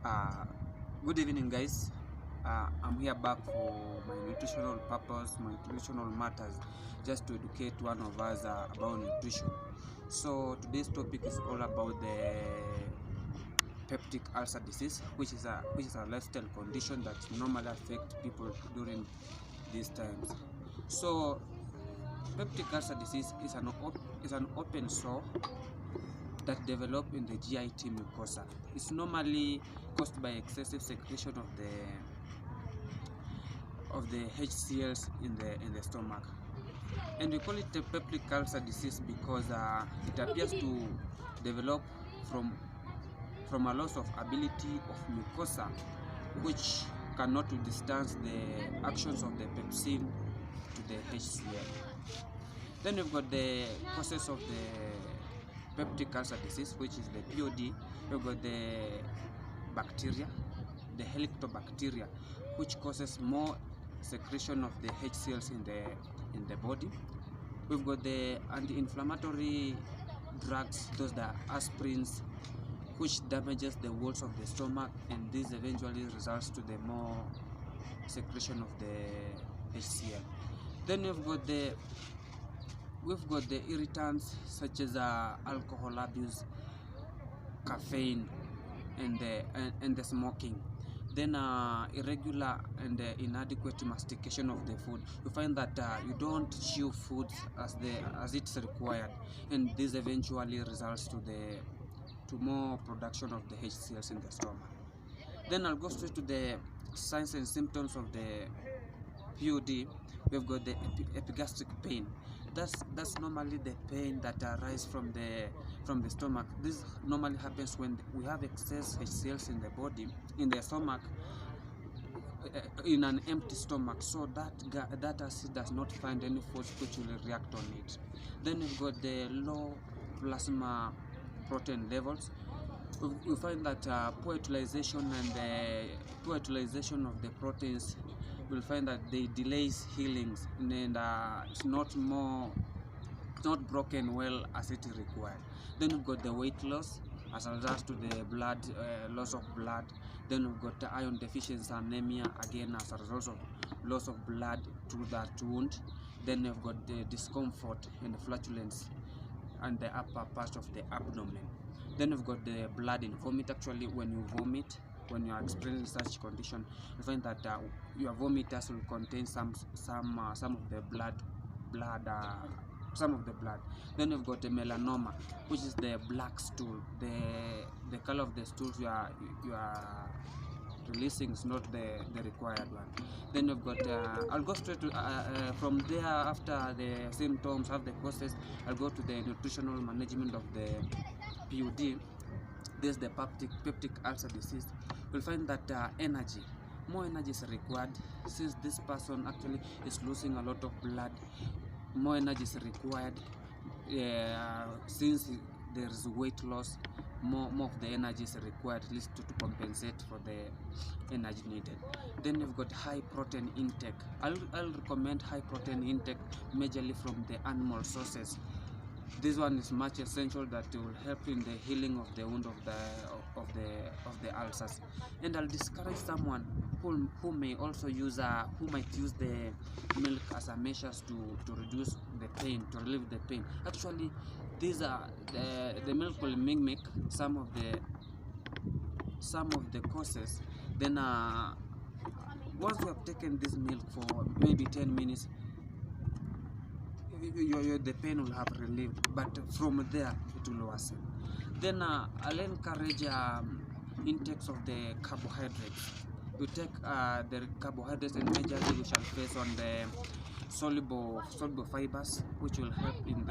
Uh, Good evening, guys. I'm here back for my nutritional purpose, my nutritional matters, just to educate one of us about nutrition. So today's topic is all about the peptic ulcer disease, which is a lifestyle condition that normally affects people during these times. So peptic ulcer disease is an open sore that develop in the GIT mucosa. It's normally caused by excessive secretion of the HCLs in the stomach, and we call it a peptic ulcer disease because it appears to develop from from a loss of ability of mucosa, which cannot withstand the actions of the pepsin to the HCl. Then we've got the causes of the peptic ulcer disease, which is the POD. We've got the bacteria, the helicobacteria, which causes more secretion of the HCLs in the body. We've got the anti-inflammatory drugs, those that are aspirins, which damages the walls of the stomach, and this eventually results to the more secretion of the HCl. Then we've got the irritants such as alcohol abuse, caffeine, and the smoking. Then irregular and inadequate mastication of the food. You find that you don't chew food as it's required, and this eventually results to more production of the HCLs in the stomach. Then I'll go straight to the signs and symptoms of the POD. We've got the epigastric pain. That's normally the pain that arises from the stomach. This normally happens when we have excess HCLs in the body, in the stomach, in an empty stomach. So that acid does not find any food which will react on it. Then we've got the low plasma protein levels. We find that poor utilization of the proteins, we'll find that they delays healings, and it's not broken well as it is required. Then we've got the weight loss as a result to the blood loss of blood. Then we've got the iron deficiency anemia, again as a result of loss of blood through that wound. Then we've got the discomfort and the flatulence and the upper part of the abdomen. Then we've got the blood in vomit. Actually, when you vomit, when you are experiencing such condition, you find that your vomitus will contain some of the blood. Then we've got the melanoma, which is the black stool. The color of the stool you are releasing is not the required one. Then we've got I'll go straight to from there. After the symptoms of the causes, I'll go to the nutritional management of the POD. This is the peptic ulcer disease. We'll find that more energy is required, since this person actually is losing a lot of blood. More energy is required, since there is weight loss. More of the energy is required, at least to compensate for the energy needed. Then we've got high protein intake. I'll recommend high protein intake majorly from the animal sources. This one is much essential, that will help in the healing of the wound of the ulcers. And I'll discourage someone who may also use who might use the milk as a measures to reduce the pain, to relieve the pain. Actually, these are the milk will mimic some of the causes. Then once you have taken this milk for maybe 10 minutes, the pain will have relieved, but from there it will worsen. Then I'll encourage intakes of the carbohydrates. We take the carbohydrates, and majorly we shall face on the soluble fibers, which will help in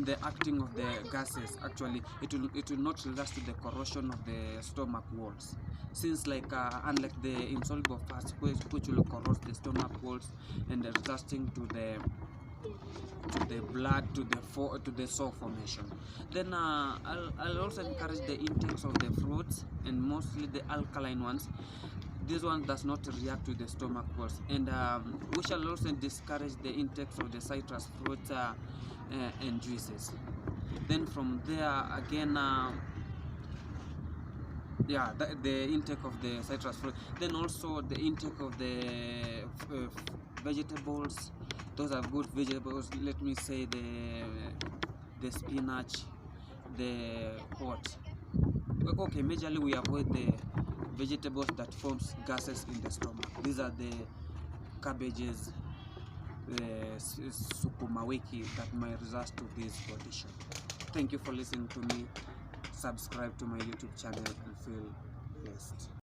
the acting of the gases. Actually, it will not result to the corrosion of the stomach walls, since unlike the insoluble fats, which will corrode the stomach walls and resulting to the blood to the sore formation. Then I'll also encourage the intakes of the fruits, and mostly the alkaline ones. This one does not react to the stomach walls, and we shall also discourage the intakes of the citrus fruits and juices. Then from there again, yeah, the intake of the citrus fruit, then also the intake of the vegetables. Those are good vegetables. Let me say the spinach, the what? Okay, majorly we avoid the vegetables that forms gases in the stomach. These are the cabbages, the sukuma wiki that might result to this condition. Thank you for listening to me. Subscribe to my YouTube channel and feel blessed.